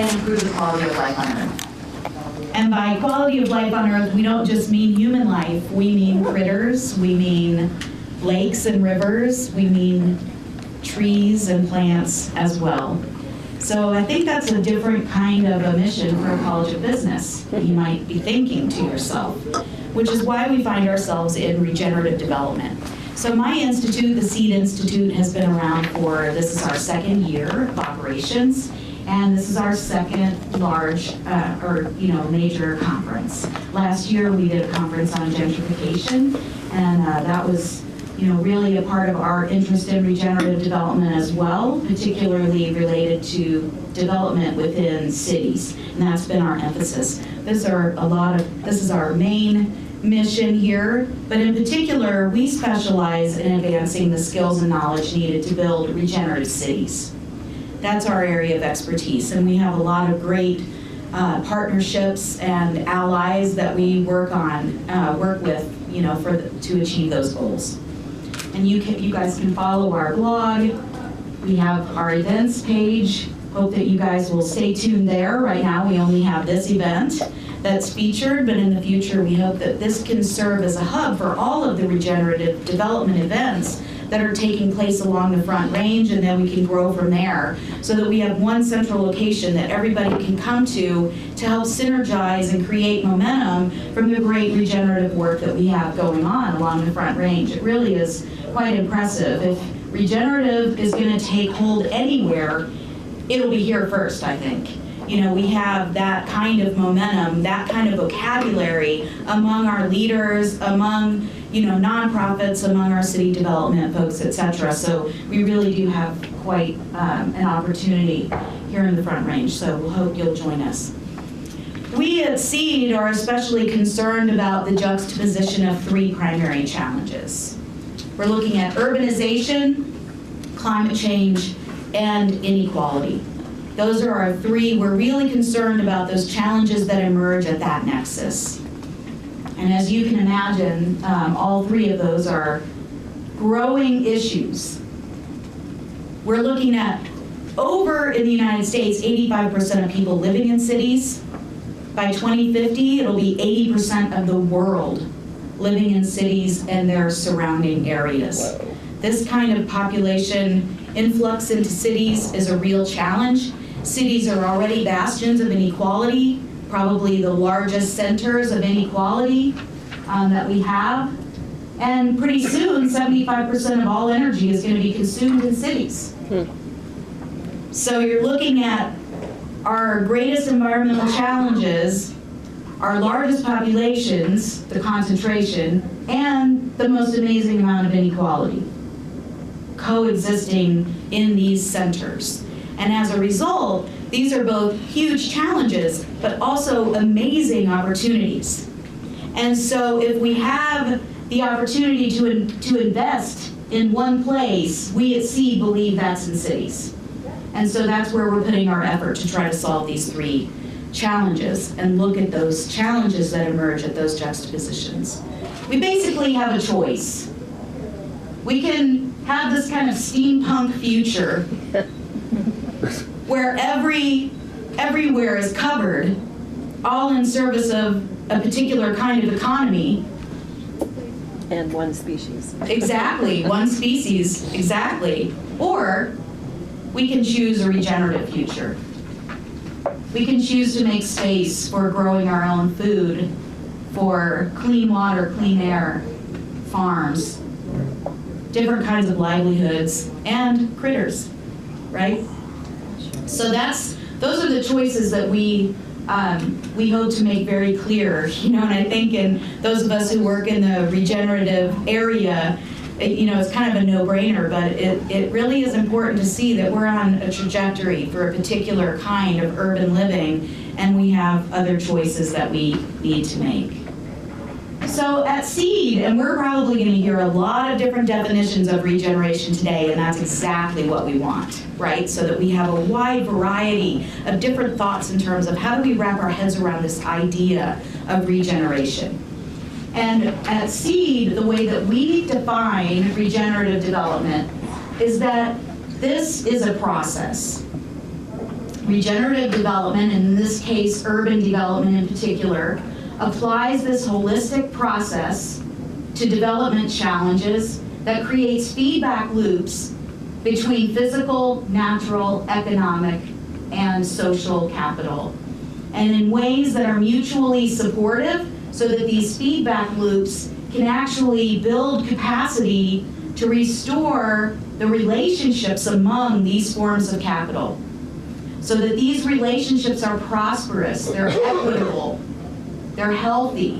and improve the quality of life on Earth. And by quality of life on Earth, we don't just mean human life, we mean critters, we mean lakes and rivers, we mean trees and plants as well. So I think that's a different kind of a mission for a college of business, you might be thinking to yourself, which is why we find ourselves in regenerative development. So my institute, the SEED Institute, has been around for, this is our second year of operations, and this is our second large, major conference. Last year we did a conference on gentrification, and that was, really a part of our interest in regenerative development as well, particularly related to development within cities, and that's been our emphasis. This is our main mission here, but in particular, we specialize in advancing the skills and knowledge needed to build regenerative cities. That's our area of expertise, and we have a lot of great partnerships and allies that we work with, to achieve those goals. And you guys can follow our blog. We have our events page. Hope that you guys will stay tuned there. Right now, we only have this event that's featured, but in the future, we hope that this can serve as a hub for all of the regenerative development events that are taking place along the Front Range, and then we can grow from there so that we have one central location that everybody can come to help synergize and create momentum from the great regenerative work that we have going on along the Front Range. It really is quite impressive. If regenerative is going to take hold anywhere, it'll be here first, I think. We have that kind of momentum, that kind of vocabulary among our leaders, among nonprofits, among our city development folks, etc. So we really do have quite an opportunity here in the Front Range, so we'll hope you'll join us. We at SEED are especially concerned about the juxtaposition of three primary challenges. We're looking at urbanization, climate change, and inequality. Those are our three. We're really concerned about those challenges that emerge at that nexus. And as you can imagine, all three of those are growing issues. We're looking at over in the United States, 85% of people living in cities. By 2050, it'll be 80% of the world living in cities and their surrounding areas. Wow. This kind of population influx into cities is a real challenge. Cities are already bastions of inequality, probably the largest centers of inequality that we have. And pretty soon, 75% of all energy is going to be consumed in cities. So you're looking at our greatest environmental challenges, our largest populations, the concentration, and the most amazing amount of inequality coexisting in these centers. And as a result, these are both huge challenges, but also amazing opportunities. And so if we have the opportunity to invest in one place, we at SEED believe that's in cities. And so that's where we're putting our effort to try to solve these three challenges and look at those challenges that emerge at those juxtapositions. We basically have a choice. We can have this kind of steampunk future where everywhere is covered, all in service of a particular kind of economy. And one species. Exactly, one species, exactly. Or we can choose a regenerative future. We can choose to make space for growing our own food, for clean water, clean air, farms, different kinds of livelihoods, and critters, right? So those are the choices that we hope to make very clear, and I think in those of us who work in the regenerative area, it's kind of a no-brainer, but it really is important to see that we're on a trajectory for a particular kind of urban living, and we have other choices that we need to make. So at SEED, and we're probably going to hear a lot of different definitions of regeneration today, and that's exactly what we want, right? So that we have a wide variety of different thoughts in terms of how do we wrap our heads around this idea of regeneration. And at SEED, the way that we define regenerative development is that this is a process. regenerative development, and in this case, urban development in particular, applies this holistic process to development challenges that creates feedback loops between physical, natural, economic, and social capital, and in ways that are mutually supportive so that these feedback loops can actually build capacity to restore the relationships among these forms of capital, so that these relationships are prosperous, they're equitable, they're healthy,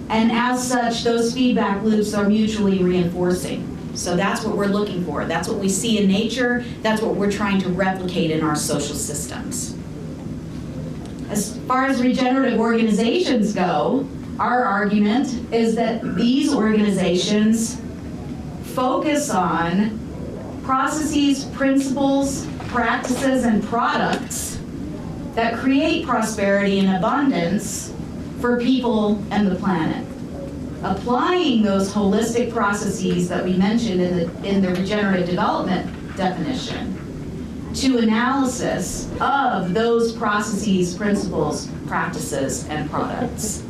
and as such, those feedback loops are mutually reinforcing. So that's what we're looking for. That's what we see in nature. That's what we're trying to replicate in our social systems. As far as regenerative organizations go, our argument is that these organizations focus on processes, principles, practices, and products that create prosperity and abundance for people and the planet. Applying those holistic processes that we mentioned in the regenerative development definition to analysis of those processes, principles, practices, and products.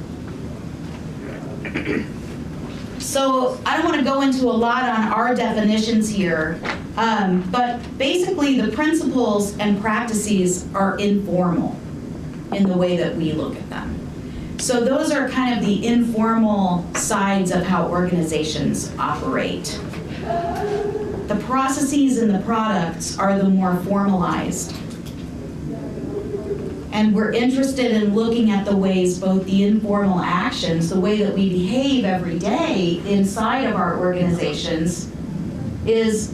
So I don't want to go into a lot on our definitions here, but basically the principles and practices are informal in the way that we look at them. So those are kind of the informal sides of how organizations operate. The processes and the products are the more formalized. And we're interested in looking at the ways both the informal actions, the way that we behave every day inside of our organizations, is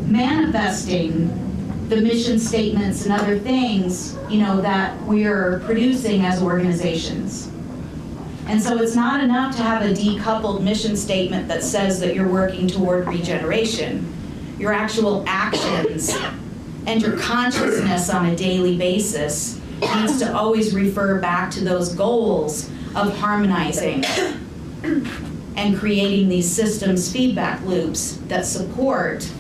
manifesting the mission statements and other things, that we're producing as organizations. And so it's not enough to have a decoupled mission statement that says that you're working toward regeneration. Your actual actions and your consciousness on a daily basis needs to always refer back to those goals of harmonizing and creating these systems feedback loops that support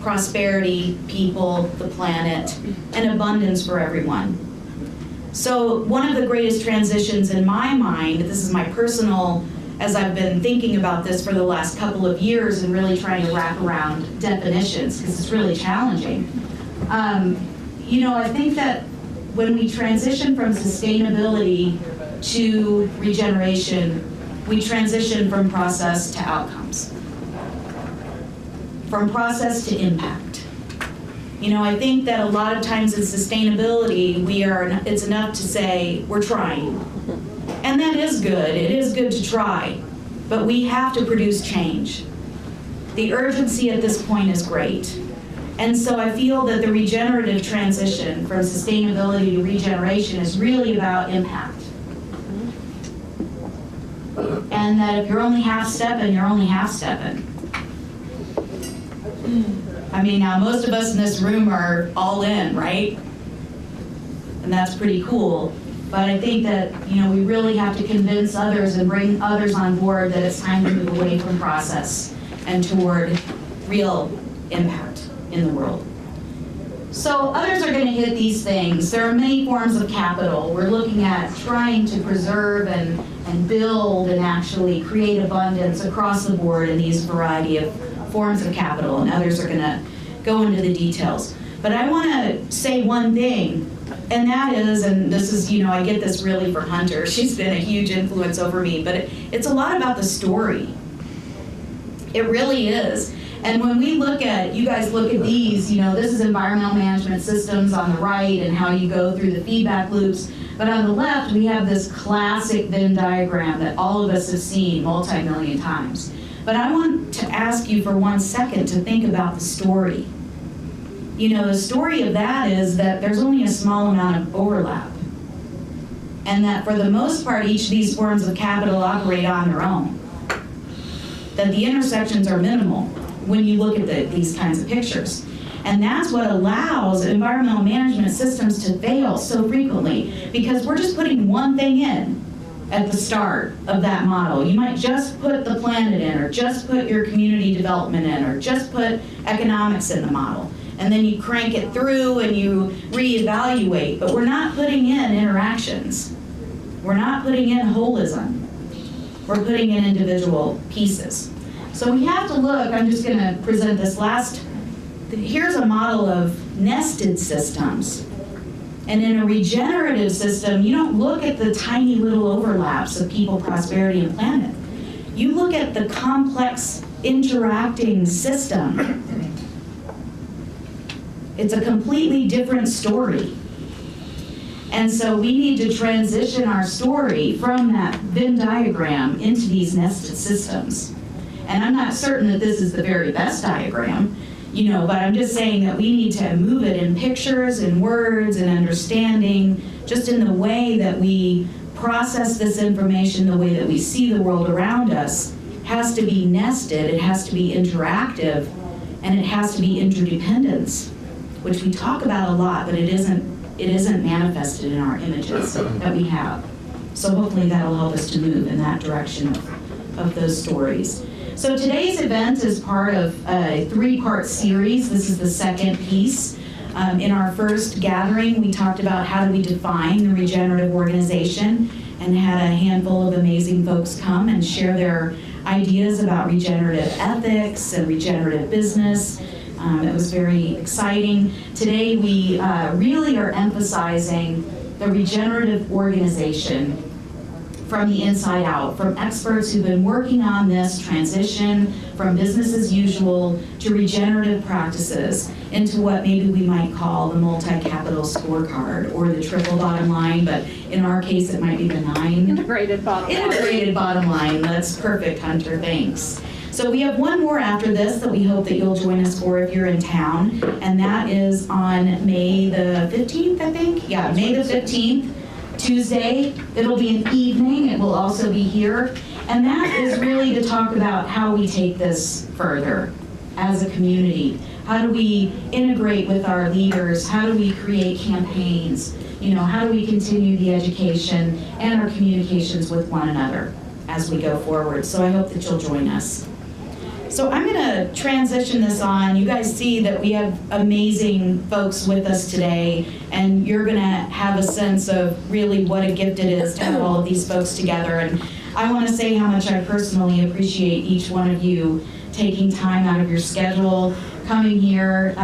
prosperity, people, the planet, and abundance for everyone. So one of the greatest transitions in my mind, this is my personal, as I've been thinking about this for the last couple of years and really trying to wrap around definitions, because it's really challenging. I think that when we transition from sustainability to regeneration, we transition from process to outcomes, from process to impact. I think that a lot of times in sustainability, it's enough to say, we're trying. And that is good. It is good to try. But we have to produce change. The urgency at this point is great. And so I feel that the regenerative transition from sustainability to regeneration is really about impact. And that if you're only half-stepping, you're only half-stepping. Now most of us in this room are all in, right? And that's pretty cool. But I think that, we really have to convince others and bring others on board that it's time to move away from process and toward real impact in the world. So others are going to hit these things. There are many forms of capital. We're looking at trying to preserve and build and actually create abundance across the board in these variety of forms of capital, and others are going to go into the details. But I want to say one thing, and that is, and this is, I get this really from Hunter. She's been a huge influence over me, but it's a lot about the story. It really is. And when we look at, you guys look at these, this is environmental management systems on the right and how you go through the feedback loops. But on the left, we have this classic Venn diagram that all of us have seen multi-million times. But I want to ask you for 1 second to think about the story. The story of that is that there's only a small amount of overlap. And that for the most part, each of these forms of capital operate on their own. That the intersections are minimal when you look at these kinds of pictures. And that's what allows environmental management systems to fail so frequently, because we're just putting one thing in at the start of that model. You might just put the planet in, or just put your community development in, or just put economics in the model. and then you crank it through and you reevaluate, but we're not putting in interactions. We're not putting in holism. We're putting in individual pieces. So we have to look, I'm just gonna present this here's a model of nested systems. And in a regenerative system, you don't look at the tiny little overlaps of people, prosperity, and planet. You look at the complex interacting system. It's a completely different story. And so we need to transition our story from that Venn diagram into these nested systems. And I'm not certain that this is the very best diagram, but I'm just saying that we need to move it in pictures and words and understanding, just in the way that we process this information, the way that we see the world around us, has to be nested, it has to be interactive, and it has to be interdependence, which we talk about a lot, but it isn't manifested in our images that we have. So hopefully that'll help us to move in that direction of those stories. So today's event is part of a 3-part series. This is the second piece. In our first gathering, we talked about how do we define the regenerative organization, and had a handful of amazing folks come and share their ideas about regenerative ethics and regenerative business. It was very exciting. Today we really are emphasizing the regenerative organization from the inside out, from experts who've been working on this transition from business as usual to regenerative practices into what maybe we might call the multi-capital scorecard or the triple bottom line, but in our case it might be the 9. Integrated bottom line. Integrated bottom line. That's perfect, Hunter. Thanks. So we have one more after this that we hope that you'll join us for if you're in town, and that is on May the 15th, I think? Yeah, May the 15th, Tuesday. It'll be an evening. It will also be here. And that is really to talk about how we take this further as a community. How do we integrate with our leaders? How do we create campaigns? How do we continue the education and our communications with one another as we go forward? So I hope that you'll join us. So I'm going to transition this on. You guys see that we have amazing folks with us today, and you're going to have a sense of really what a gift it is to have all of these folks together. And I want to say how much I personally appreciate each one of you taking time out of your schedule, coming here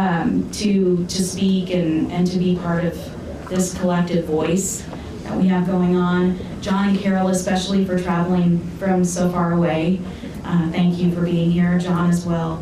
to speak and to be part of this collective voice that we have going on. John and Carol especially for traveling from so far away. Thank you for being here. John as well.